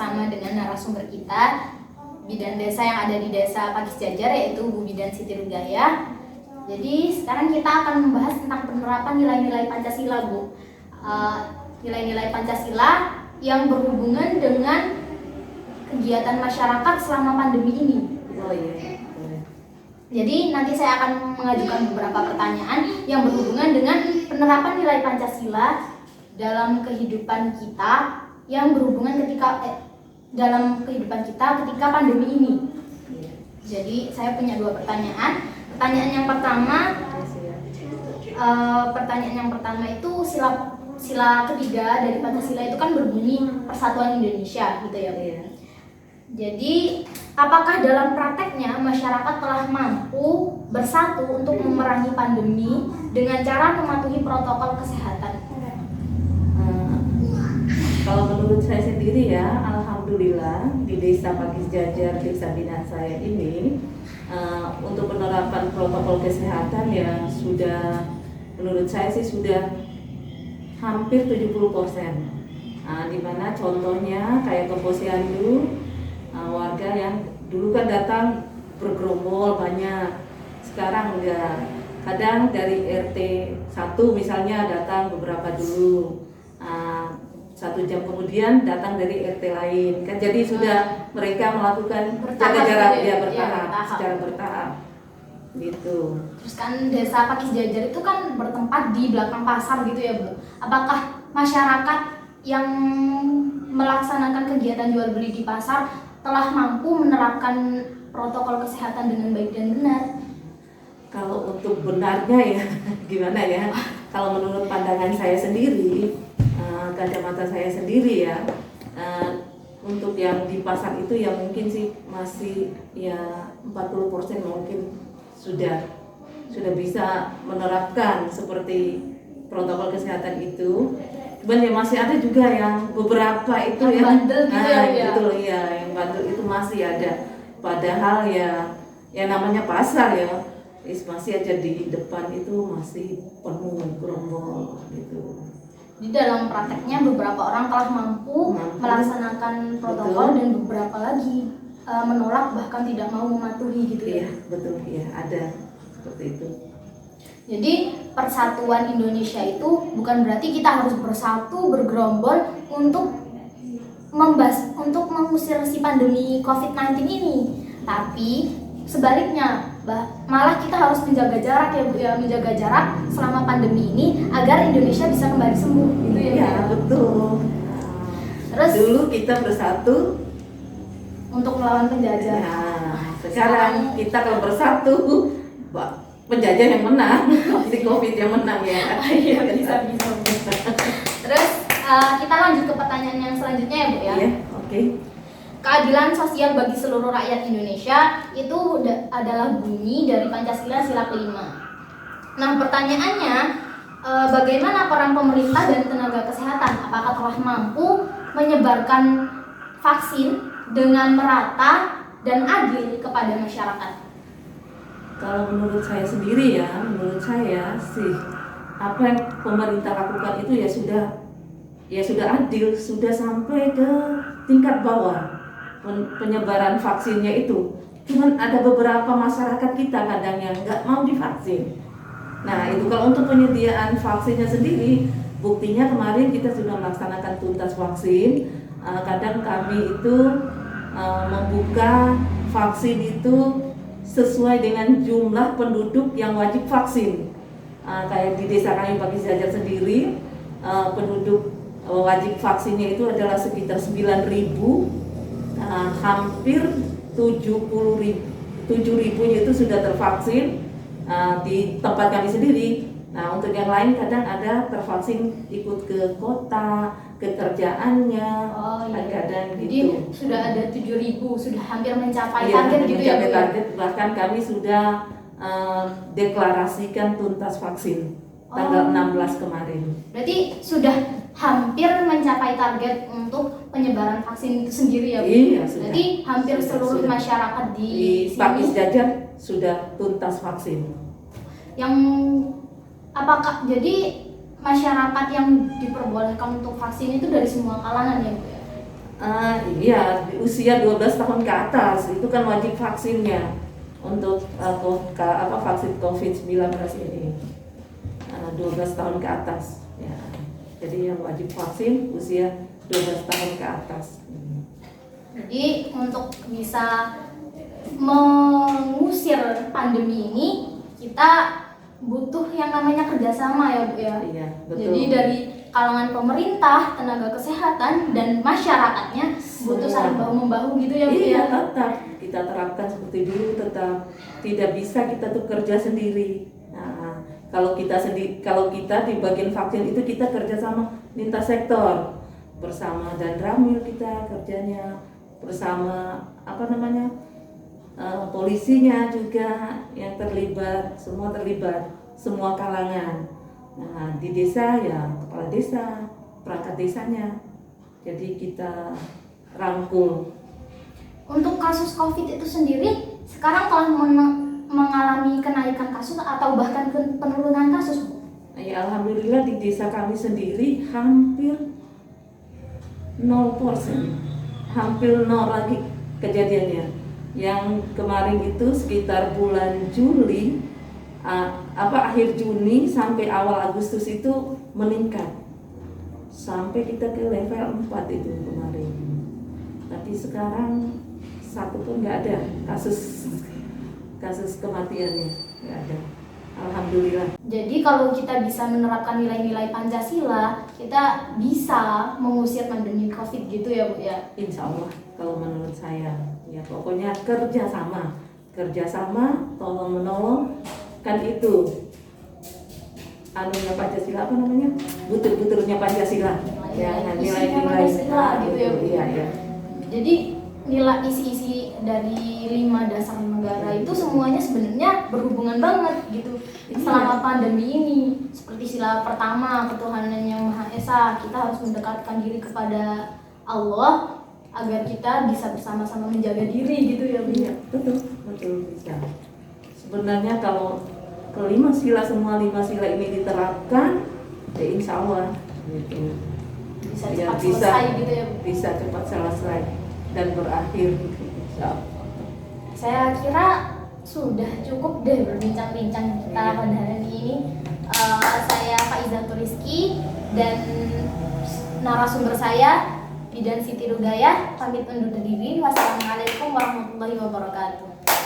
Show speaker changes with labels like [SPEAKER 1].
[SPEAKER 1] bersama dengan narasumber kita, bidan desa yang ada di Desa Pakis Jajar, yaitu Bu Bidan Siti Rugaya. Jadi sekarang kita akan membahas tentang penerapan nilai-nilai Pancasila, Bu. Nilai-nilai Pancasila yang berhubungan dengan kegiatan masyarakat selama pandemi ini.
[SPEAKER 2] Oh iya.
[SPEAKER 1] Jadi nanti saya akan mengajukan beberapa pertanyaan yang berhubungan dengan penerapan nilai Pancasila dalam kehidupan kita, yang berhubungan dalam kehidupan kita ketika pandemi ini. Jadi saya punya dua pertanyaan. Pertanyaan yang pertama itu sila ketiga dari Pancasila itu kan berbunyi Persatuan Indonesia, gitu ya. Jadi, apakah dalam prakteknya masyarakat telah mampu bersatu untuk memerangi pandemi dengan cara mematuhi protokol kesehatan?
[SPEAKER 2] Kalau menurut saya sendiri ya, alhamdulillah di Desa Pakis Jajar, desa binaan saya ini, untuk penerapan protokol kesehatan ya sudah, menurut saya sih sudah hampir 70%. Di mana contohnya kayak ke Posyandu, warga yang dulu kan datang bergerombol banyak, sekarang enggak. Kadang dari RT 1 misalnya datang beberapa dulu, 1 jam kemudian datang dari RT lain kan, jadi sudah mereka melakukan jaga jarak secara bertahap gitu.
[SPEAKER 1] Terus kan Desa Pakis Jajar itu kan bertempat di belakang pasar gitu ya, Bu. Apakah masyarakat yang melaksanakan kegiatan jual beli di pasar telah mampu menerapkan protokol kesehatan dengan baik dan benar?
[SPEAKER 2] Kalau untuk benarnya ya gimana ya, kalau menurut pandangan saya sendiri, kacamata saya sendiri ya, untuk yang di pasar itu ya mungkin sih masih ya 40% mungkin sudah bisa menerapkan seperti protokol kesehatan itu. Cuman ya masih ada juga yang beberapa itu yang
[SPEAKER 1] bandel gitu ya.
[SPEAKER 2] Betul ya, yang bandel itu masih ada. Padahal ya namanya pasar ya, masih aja di depan itu masih penuh gerombol gitu.
[SPEAKER 1] Di dalam prakteknya beberapa orang telah mampu melaksanakan protokol, dan beberapa lagi menolak, bahkan tidak mau mematuhi gitu ya.
[SPEAKER 2] Iya, betul ya, ada seperti itu.
[SPEAKER 1] Jadi persatuan Indonesia itu bukan berarti kita harus bersatu bergerombol untuk mengusir si pandemi COVID-19 ini, tapi sebaliknya malah kita harus menjaga jarak ya, Bu, ya, menjaga jarak selama pandemi ini agar Indonesia bisa kembali sembuh gitu ya.
[SPEAKER 2] Iya, betul.
[SPEAKER 1] Terus
[SPEAKER 2] dulu kita bersatu
[SPEAKER 1] untuk melawan penjajah.
[SPEAKER 2] Sekarang kita kalau bersatu, penjajah yang menang, si COVID yang menang ya.
[SPEAKER 1] Iya, bisa. Terus kita lanjut ke pertanyaan yang selanjutnya ya, Bu ya.
[SPEAKER 2] Iya, oke.
[SPEAKER 1] Keadilan sosial bagi seluruh rakyat Indonesia itu adalah bunyi dari Pancasila sila kelima. Nah, pertanyaannya, bagaimana peran pemerintah dan tenaga kesehatan? Apakah telah mampu menyebarkan vaksin dengan merata dan adil kepada masyarakat?
[SPEAKER 2] Kalau menurut saya sendiri ya, menurut saya sih apa yang pemerintah lakukan itu ya sudah adil, sudah sampai ke tingkat bawah penyebaran vaksinnya itu. Cuman ada beberapa masyarakat kita kadang yang nggak mau divaksin. Nah itu kalau untuk penyediaan vaksinnya sendiri, buktinya kemarin kita sudah melaksanakan tuntas vaksin. Kadang kami itu membuka vaksin itu sesuai dengan jumlah penduduk yang wajib vaksin. Kayak di desa kami Pakis Jajar sendiri, penduduk wajib vaksinnya itu adalah sekitar 9.000, hampir 7.000-nya itu sudah tervaksin di tempat kami sendiri. Nah untuk yang lain kadang ada tervaksin ikut ke kota, ke kerjaannya, kadang
[SPEAKER 1] Jadi
[SPEAKER 2] gitu.
[SPEAKER 1] sudah ada 7.000, sudah hampir mencapai target gitu ya, Bu?
[SPEAKER 2] Target, bahkan kami sudah deklarasikan tuntas vaksin tanggal 16 kemarin.
[SPEAKER 1] Berarti sudah hampir mencapai target untuk penyebaran vaksin itu sendiri ya, Bu?
[SPEAKER 2] Iya, sudah.
[SPEAKER 1] Berarti hampir seluruh masyarakat di
[SPEAKER 2] Pakis
[SPEAKER 1] sini
[SPEAKER 2] Jajar sudah tuntas vaksin.
[SPEAKER 1] yang apakah jadi masyarakat yang diperbolehkan untuk vaksin itu dari semua kalangan ya, Bu ya?
[SPEAKER 2] Iya, di usia 12 tahun ke atas itu kan wajib vaksinnya untuk vaksin COVID-19 ini. 12 tahun ke atas ya. Jadi yang wajib vaksin usia 12 tahun ke atas.
[SPEAKER 1] Jadi untuk bisa mengusir pandemi ini kita butuh yang namanya kerjasama ya Bu ya.
[SPEAKER 2] Iya, betul.
[SPEAKER 1] Jadi dari kalangan pemerintah, tenaga kesehatan dan masyarakatnya butuh saling bahu membahu gitu ya Bu
[SPEAKER 2] Iya,
[SPEAKER 1] ya.
[SPEAKER 2] tetap kita terapkan seperti dulu, tetap tidak bisa kita tuh kerja sendiri. Nah, kalau kita di bagian vaksin itu kita kerjasama lintas sektor bersama dan Ramil kita kerjanya bersama polisinya juga yang terlibat, semua kalangan. Nah, di desa ya kepala desa, perangkat desanya. Jadi kita rangkul.
[SPEAKER 1] Untuk kasus COVID itu sendiri sekarang telah mengalami kenaikan kasus atau bahkan penurunan kasus Bu?
[SPEAKER 2] Ya, alhamdulillah di desa kami sendiri hampir 0%, hampir 0 lagi kejadiannya. Yang kemarin itu sekitar bulan Juli, akhir Juni sampai awal Agustus itu meningkat sampai kita ke level 4 itu kemarin. Tapi sekarang satu pun nggak ada kasus kematiannya, nggak ada. Alhamdulillah.
[SPEAKER 1] Jadi kalau kita bisa menerapkan nilai-nilai Pancasila, kita bisa mengusir pandemi COVID gitu ya Bu ya.
[SPEAKER 2] Insya Allah kalau menurut saya ya pokoknya kerjasama tolong menolong kan itu anunya Pancasila apa namanya butir-butirnya Pancasila ya
[SPEAKER 1] Isinya
[SPEAKER 2] nilai-nilai
[SPEAKER 1] Pancasila gitu ya Bu.
[SPEAKER 2] iya, iya.
[SPEAKER 1] Jadi nilai isi dari 5 dasar negara itu semuanya sebenarnya berhubungan banget gitu.
[SPEAKER 2] Iya.
[SPEAKER 1] Selama pandemi ini seperti sila pertama ketuhanan yang Maha Esa, kita harus mendekatkan diri kepada Allah agar kita bisa bersama-sama menjaga diri gitu ya Bu.
[SPEAKER 2] Iya, betul bisa. Sebenarnya kalau semua 5 sila ini diterapkan, ya insya Allah gitu.
[SPEAKER 1] Bisa
[SPEAKER 2] Ya,
[SPEAKER 1] cepat selesai gitu ya Bu.
[SPEAKER 2] Bisa cepat selesai dan berakhir. Insya Allah.
[SPEAKER 1] Saya kira sudah cukup deh berbincang-bincang kita
[SPEAKER 2] Iya.
[SPEAKER 1] pada hari ini. Saya Faizah Rizky dan narasumber saya Bidan Siti Rugaya pamit undur diri. Wassalamualaikum warahmatullahi wabarakatuh.